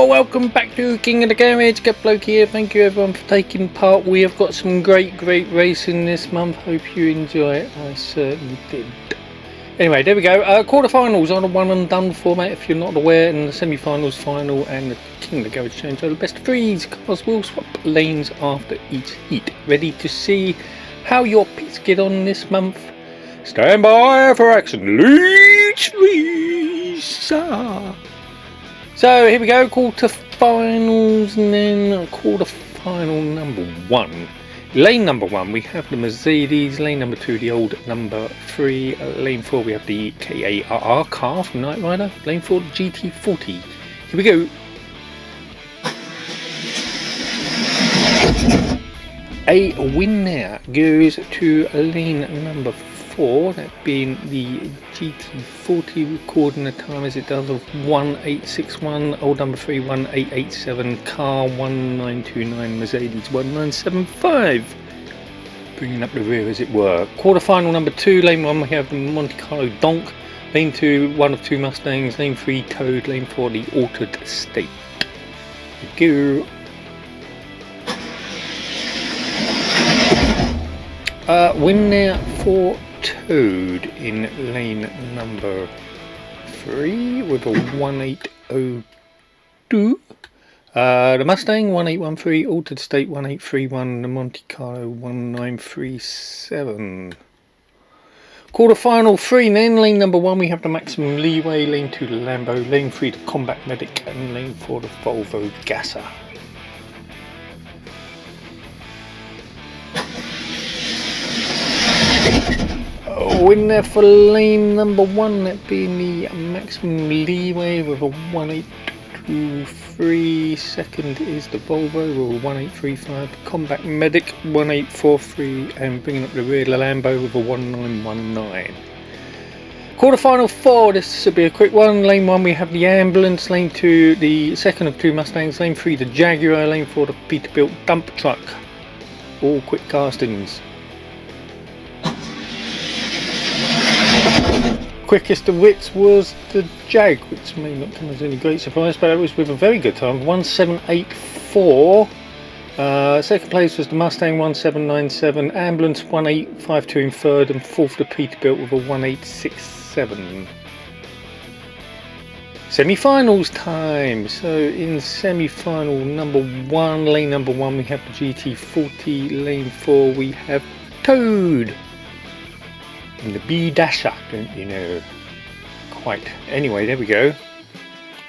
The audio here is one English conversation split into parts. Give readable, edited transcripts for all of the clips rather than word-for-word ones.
Well, welcome back to King of the Garage. Get Bloke here. Thank you everyone for taking part. We have got some great racing this month. Hope you enjoy it. I certainly did. Anyway, there we go. Quarterfinals on a one and done format if you're not aware, and the semi-finals, final, and the King of the Garage Challenge are the best of threes. Cars will swap lanes after each heat. Ready to see how your pits get on this month? Stand by for action. Leech Lisa. So here we go, quarterfinals, and then quarterfinal number one. Lane number one, we have the Mercedes. Lane number two, the old number three. Lane four, we have the KARR car from Knight Rider. Lane four, the GT40. Here we go. A win there goes to lane number four, that being the GT40, recording the time as it does of 1861, old number 3 1887, car 1929, Mercedes 1975, bringing up the rear as it were. Quarterfinal number two, lane one we have the Monte Carlo Donk, lane two one of two Mustangs, lane three Toad, lane four the Altered State. Go. Win there for Toad in lane number 3 with a 1802. The Mustang 1813, Altered State 1831, the Monte Carlo 1937. Quarterfinal 3 then, lane number 1 we have the Maximum Leeway, lane 2 the Lambo, lane 3 the Combat Medic, and lane 4 the Volvo Gasser. Win there for lane number 1, that being the Maximum Leeway with a 1823. Second is the Volvo with a 1835. Combat Medic 1843, and bringing up the rear the Lambo with a 1919. Quarterfinal 4, this should be a quick one. Lane 1 we have the Ambulance, lane 2 the second of two Mustangs, lane 3 the Jaguar, lane 4 the Peterbilt dump truck. All quick castings. Quickest of which was the Jag, which may not come as any great surprise, but it was with a very good time, 1784. Second place was the Mustang 1797, Ambulance 1852 in third, and fourth the Peterbilt with a 1867. Semi-finals time. So in semi-final number 1, lane number 1 we have the GT40, lane 4 we have Toad. And the B-Dasher, don't you know? Quite. Anyway, there we go.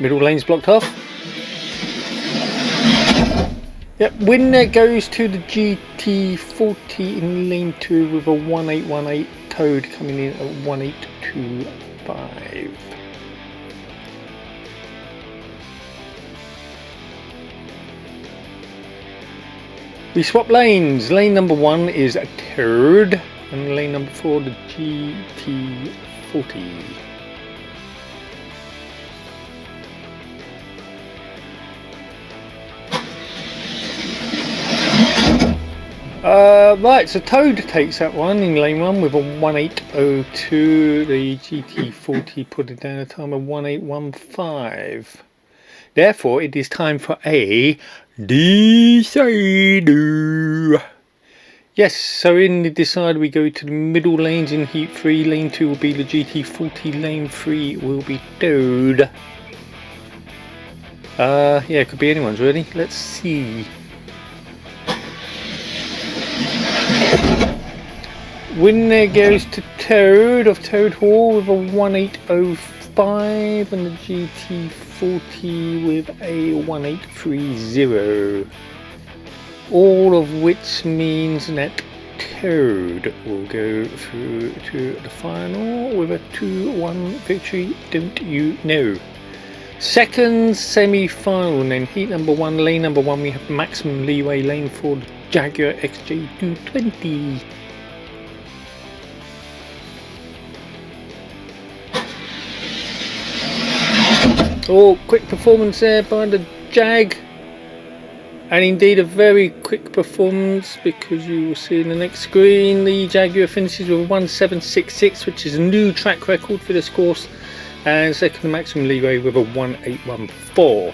Middle lane's blocked off. Yep, winner goes to the GT40 in lane 2 with a 1818. Toad coming in at 1825. We swap lanes. Lane number 1 is a Toad, and lane number 4 the GT40. Right, so Toad takes that one in lane 1 with a 1802. The GT40 put it down a time of 1815. Therefore, it is time for a decider. Yes, so in the decider we go to the middle lanes in heat 3. Lane 2 will be the GT40, lane 3 will be Toad. Yeah, it could be anyone's really. Let's see. Winner goes to Toad of Toad Hall with a 1805, and the GT40 with a 1830. All of which means that Toad will go through to the final with a 2-1 victory, don't you know. Second semi-final, and then heat number 1, lane number 1 we have Maximum Leeway, lane 4 the Jaguar XJ220. Oh, quick performance there by the Jag. And indeed a very quick performance, because you will see in the next screen the Jaguar finishes with a 1766, which is a new track record for this course, and second the Maximum Leeway with a 1814.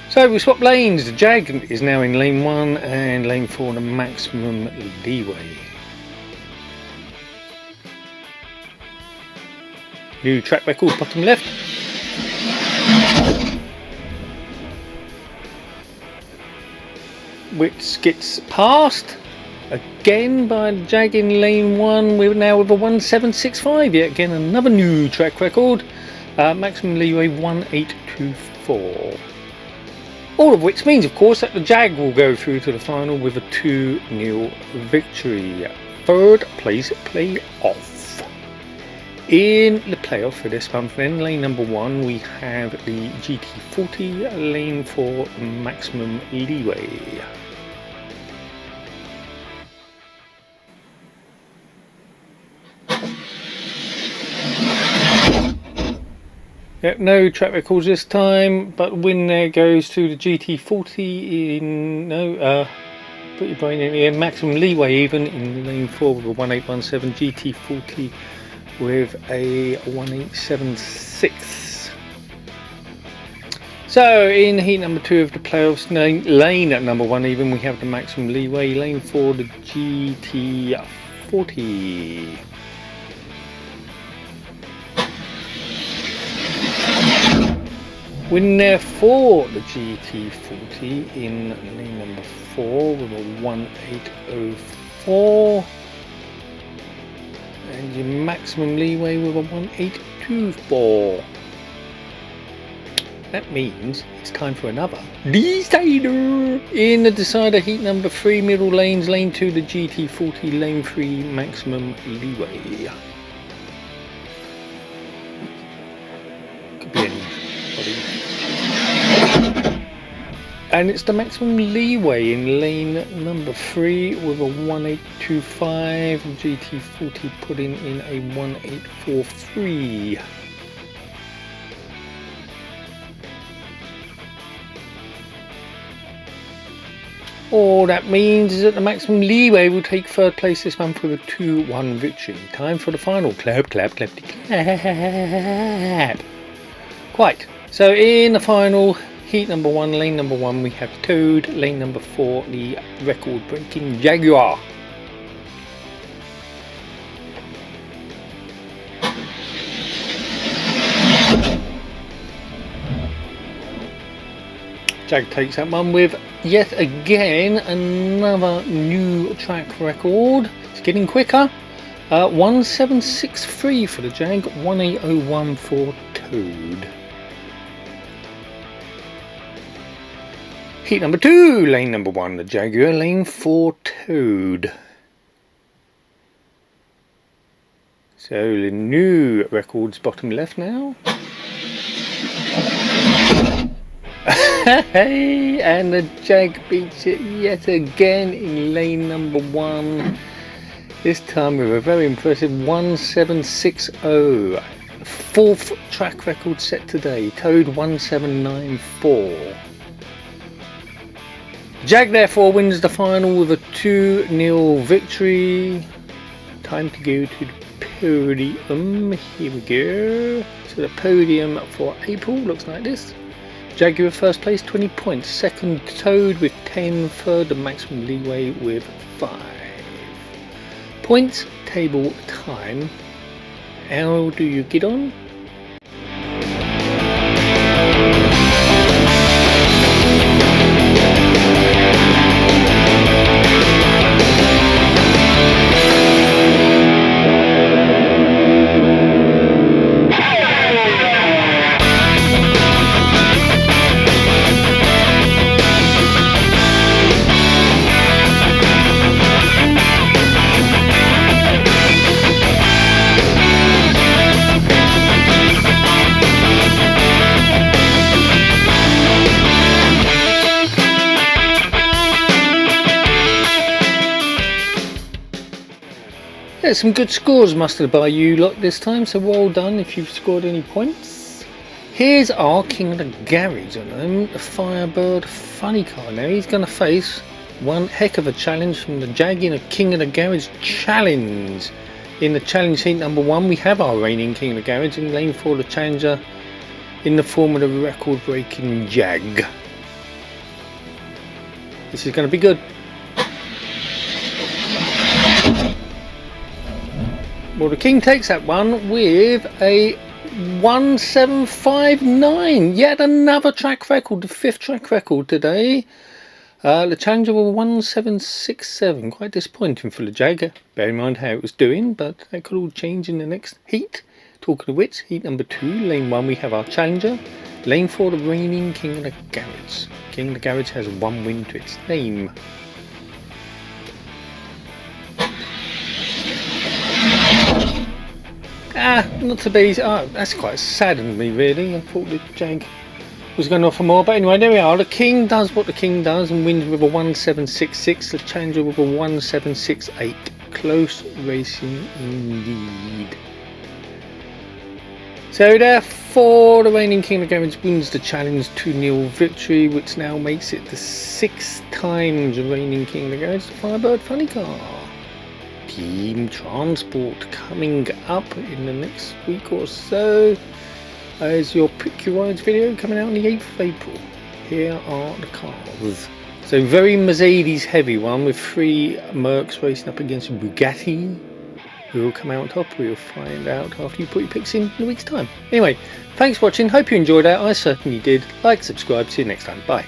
So we swap lanes. The Jag is now in lane 1 and lane 4 the Maximum Leeway. New track record bottom left. Which gets passed again by Jag in lane 1. We're now with a 1765. Yet again another new track record. Maximum Leeway 1824. All of which means, of course, that the Jag will go through to the final with a 2-0 victory. Third place playoff. In the playoff for this month, then, lane number 1, we have the GT40, lane 4, Maximum Leeway. Yep, no track records this time, but win there goes to the GT40 in, put your brain in here, Maximum Leeway even in lane 4 with a 1817, GT40 with a 1876. So in heat number 2 of the playoffs, lane at number 1 even, we have the Maximum Leeway, lane 4 the GT40. Win there for the GT40 in lane number 4 with a 1804. And your Maximum Leeway with a 1824. That means it's time for another decider. In the decider heat number 3, middle lanes, lane 2 the GT40, lane 3 Maximum Leeway. Could be anybody. And it's the Maximum Leeway in lane number 3 with a 1825, GT40 putting in a 1843. All that means is that the Maximum Leeway will take third place this month with a 2-1 victory. Time for the final. Clap, clap, clap, clap. Quite. So in the final, heat number 1, lane number 1, we have Toad, lane number 4, the record-breaking Jaguar. Jag takes that one with, yet again, another new track record. It's getting quicker. 1763 for the Jag, 1801 for Toad. Heat number 2, lane number 1, the Jaguar, lane 4, Toad. So the new records bottom left now. And the Jag beats it yet again in lane number 1. This time with a very impressive 1760. Fourth track record set today. Toad 1794. Jag therefore wins the final with a 2-0 victory. Time to go to the podium. Here we go. So the podium for April looks like this. Jaguar first place, 20 points. Second, Toad with 10. Third, the Maximum Leeway with 5. Points table time. How do you get on? Yeah, some good scores mustered by you lot this time, so well done if you've scored any points. Here's our King of the Garage on him, the Firebird Funny Car. Now he's going to face one heck of a challenge from the Jag in a King of the Garage challenge. In the challenge heat number 1, we have our reigning King of the Garage in lane 4, the challenger in the form of the record-breaking Jag. This is going to be good. Well, the King takes that one with a 1759. Yet another track record, the 5th track record today. The Challenger with 1767. Quite disappointing for the Jagger. Bear in mind how it was doing, but that could all change in the next heat. Talking of which, heat number 2, lane 1, we have our Challenger. Lane 4, the reigning King of the Garage. King of the Garage has 1 win to its name. Not to be. That's quite saddened me, really. I thought the Jag was going to offer more, but anyway, there we are. The King does what the King does and wins with a 1766. The Challenger with a 1768. Close racing indeed. So therefore, the reigning King of the Garage wins the challenge 2-0 victory, which now makes it the 6th times the reigning King of the Garage, the Firebird Funny Car. Team Transport coming up in the next week or so. As your Pick Your Rides video coming out on the 8th of April. Here are the cars. So very Mercedes heavy one with 3 Mercs racing up against a Bugatti. Who will come out on top? We'll find out after you put your picks in a week's time. Anyway, thanks for watching. Hope you enjoyed that. I certainly did. Like, subscribe. See you next time. Bye.